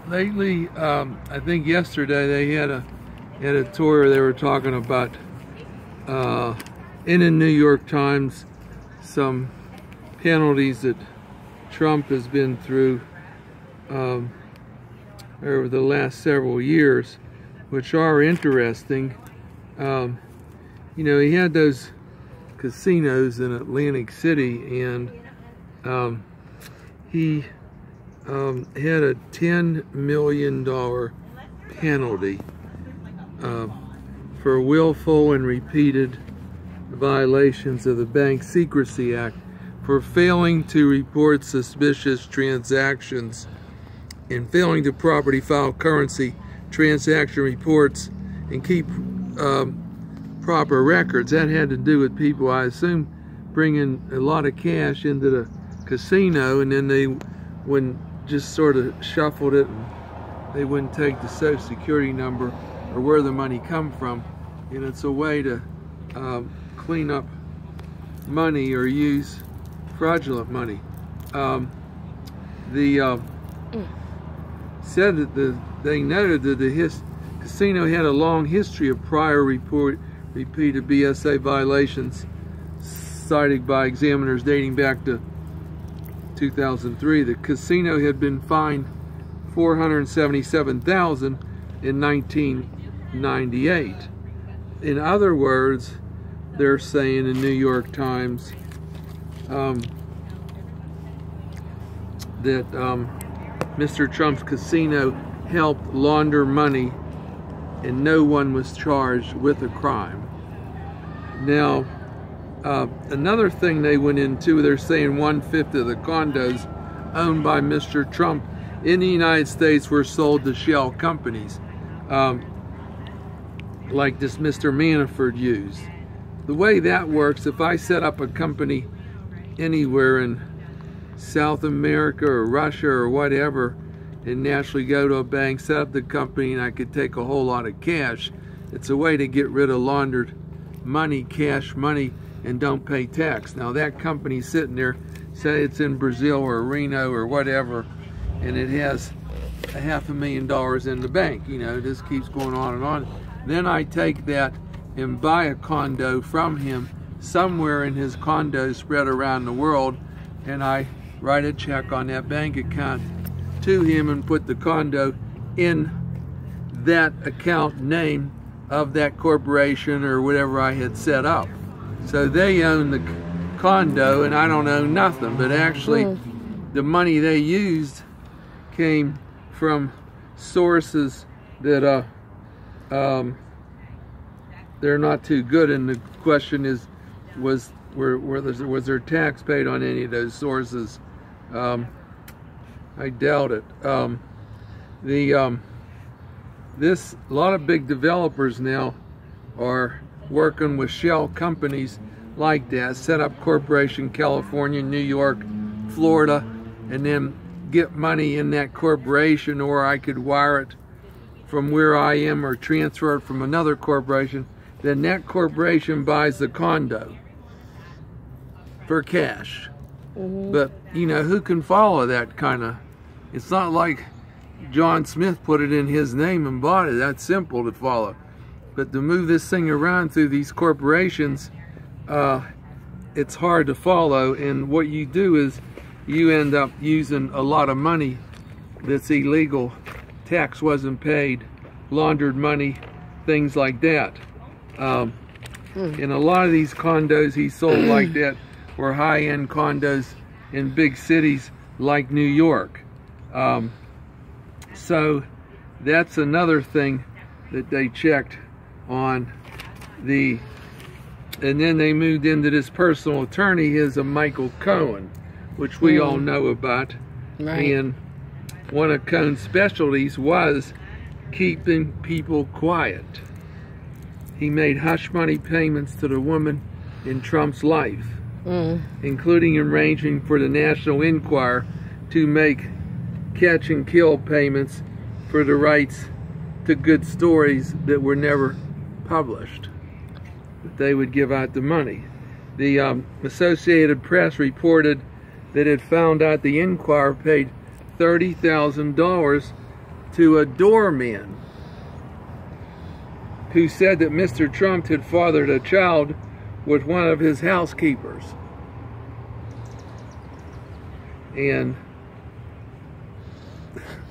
lately, I think yesterday they had a tour where they were talking about in the New York Times some penalties that Trump has been through over the last several years, which are interesting. You know, he had those casinos in Atlantic City, and he had a $10 million penalty for willful and repeated violations of the Bank Secrecy Act for failing to report suspicious transactions and failing to properly file currency transaction reports and keep proper records. That had to do with people, I assume, bringing a lot of cash into the casino, and then they wouldn't just sort of shuffled it, and they wouldn't take the Social Security number or where the money come from, and it's a way to clean up money or use fraudulent money. Said that they noted that the casino had a long history of prior repeated BSA violations cited by examiners dating back to 2003. The casino had been fined $477,000 in 1998. In other words, they're saying in New York Times that Mr. Trump's casino helped launder money and no one was charged with a crime. Now, another thing they went into, they're saying 1/5 of the condos owned by Mr. Trump in the United States were sold to shell companies, like this Mr. Manafort used. The way that works, if I set up a company anywhere in South America or Russia or whatever, and naturally go to a bank, set up the company, and I could take a whole lot of cash, it's a way to get rid of laundered money, cash money, and don't pay tax. Now that company's sitting there, say it's in Brazil or Reno or whatever, and it has $500,000 in the bank. You know, this keeps going on and on. Then I take that and buy a condo from him somewhere in his condos spread around the world, and I write a check on that bank account to him and put the condo in that account name of that corporation or whatever I had set up. So they own the condo and I don't own nothing, but actually the money they used came from sources that they're not too good, and the question is, was there tax paid on any of those sources? I doubt it. A lot of big developers now are working with shell companies like that, set up corporation California, New York, Florida, and then get money in that corporation, or I could wire it from where I am or transfer it from another corporation. Then that corporation buys the condo for cash. But, you know, who can follow that kind of? It's not like John Smith put it in his name and bought it. That's simple to follow. But to move this thing around through these corporations, it's hard to follow. And what you do is you end up using a lot of money that's illegal. Tax wasn't paid, laundered money, things like that. And a lot of these condos he sold like that were high-end condos in big cities like New York. So that's another thing that they checked on. And then they moved into this personal attorney, his Michael Cohen, which we all know about. Right. And one of Cohen's specialties was keeping people quiet. He made hush money payments to the woman in Trump's life, including arranging for the National Enquirer to make catch and kill payments for the rights to good stories that were never published. That they would give out the money. The Associated Press reported that it found out the Enquirer paid $30,000 to a doorman who said that Mr. Trump had fathered a child with one of his housekeepers. And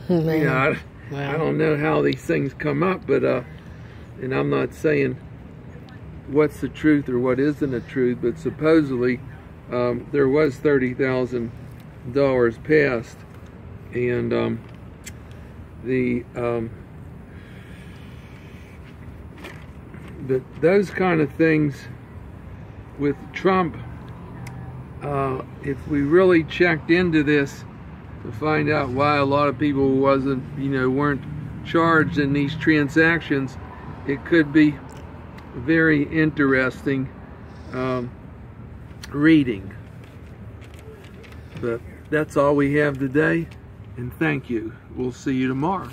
you know, I don't know how these things come up, but and I'm not saying what's the truth or what isn't the truth, but supposedly there was $30,000 passed, and those kind of things with Trump, if we really checked into this to find out why a lot of people weren't charged in these transactions, it could be very interesting reading. But that's all we have today, and thank you. We'll see you tomorrow.